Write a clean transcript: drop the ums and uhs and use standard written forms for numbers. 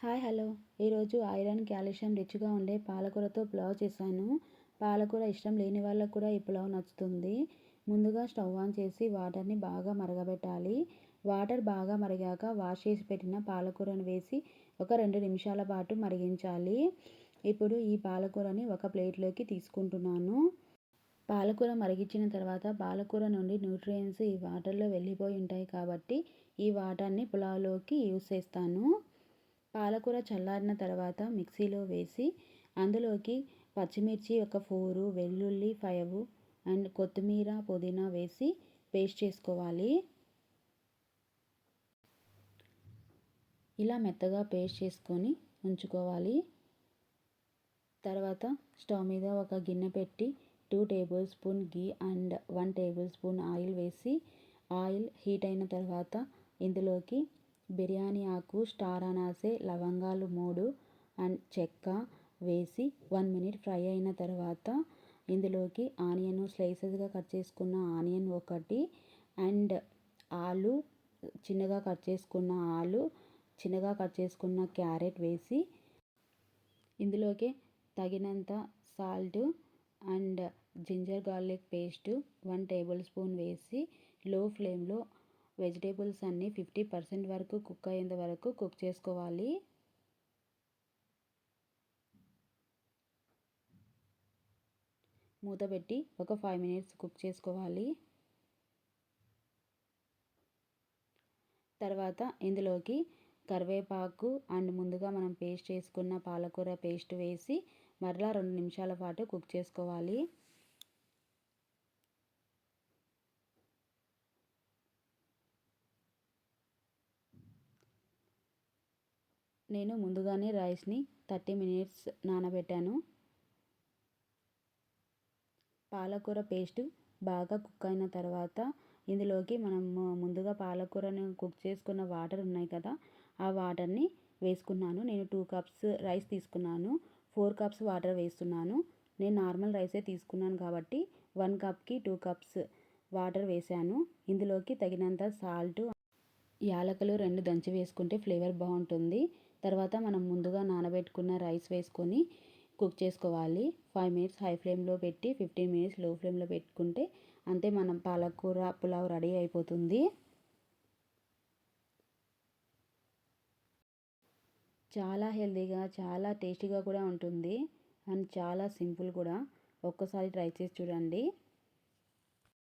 Hi hello ఈరోజు iron calcium రిచ్గా ఉండే పాలకూరతో పులావ్ చేశాను. పాలకూర ఇష్టం లేని వాళ్ళకు కూడా ఈ పులావ్ నచ్చుతుంది. ముందుగా స్టవ్ ఆన్ చేసి వాటర్ని బాగా మరగబెట్టాలి. వాటర్ బాగా మరిగాక వాష్ చేసి పెట్టిన పాలకూరను వేసి ఒక 2 నిమిషాల పాటు మరిగించాలి. ఇప్పుడు ఈ పాలకూరని ఒక ప్లేట్లోకి తీసుకుంటున్నాను. పాలకూర మరిగించిన తర్వాత పాలకూర నుండి న్యూట్రియంట్స్ ఈ వాటర్లో వెళ్ళిపోయి ఉంటాయి కాబట్టి ఈ వాటర్ని పులావ్లోకి యూస్ చేస్తాను. పాలకూర చల్లారిన తర్వాత మిక్సీలో వేసి అందులోకి పచ్చిమిర్చి ఒక 4, వెల్లుల్లి 5 అండ్ కొత్తిమీర పుదీనా వేసి పేస్ట్ చేసుకోవాలి. ఇలా మెత్తగా పేస్ట్ చేసుకొని ఉంచుకోవాలి. తర్వాత స్టవ్ మీద ఒక గిన్నె పెట్టి 2 table spoon ghee and 1 table spoon oil వేసి ఆయిల్ హీట్ అయిన తర్వాత ఇందులోకి బిర్యానీ ఆకు, స్టార్ అనాసే, లవంగాలు 3 అండ్ చెక్క వేసి 1 మినిట్ ఫ్రై అయిన తర్వాత ఇందులోకి ఆనియన్ స్లైసెస్గా కట్ చేసుకున్న ఆనియన్ ఒకటి అండ్ ఆలు చిన్నగా కట్ చేసుకున్న చిన్నగా కట్ చేసుకున్న క్యారెట్ వేసి ఇందులోకి తగినంత salt and ginger garlic paste 1 tablespoon వేసి లో ఫ్లేమ్లో వెజిటేబుల్స్ అన్నీ 50% వరకు కుక్ అయ్యేంత వరకు కుక్ చేసుకోవాలి. మూత పెట్టి ఒక 5 మినిట్స్ కుక్ చేసుకోవాలి. తర్వాత ఇందులోకి కరివేపాకు అండ్ ముందుగా మనం పేస్ట్ చేసుకున్న పాలకూర పేస్ట్ వేసి మరలా 2 నిమిషాల పాటు కుక్ చేసుకోవాలి. నేను ముందుగానే రైస్ని 30 మినిట్స్ నానబెట్టాను. పాలకూర పేస్ట్ బాగా కుక్ అయిన తర్వాత ఇందులోకి మనం ముందుగా పాలకూరను కుక్ చేసుకున్న వాటర్ ఉన్నాయి కదా, ఆ వాటర్ని వేసుకున్నాను. నేను 2 కప్స్ రైస్ తీసుకున్నాను. 4 కప్స్ వాటర్ వేస్తున్నాను. నేను నార్మల్ రైసే తీసుకున్నాను కాబట్టి 1 కప్కి 2 కప్స్ వాటర్ వేసాను. ఇందులోకి తగినంత సాల్ట్, యాలకులు 2 దంచి వేసుకుంటే ఫ్లేవర్ బాగుంటుంది. తర్వాత మనం ముందుగా నానబెట్టుకున్న రైస్ వేసుకొని కుక్ చేసుకోవాలి. 5 మినిట్స్ హై ఫ్లేమ్లో పెట్టి 15 మినిట్స్ లో ఫ్లేమ్లో పెట్టుకుంటే అంతే, మనం పాలకూర పులావ్ రెడీ అయిపోతుంది. చాలా హెల్తీగా చాలా టేస్టీగా కూడా ఉంటుంది అండ్ చాలా సింపుల్ కూడా. ఒక్కసారి ట్రై చేసి చూడండి.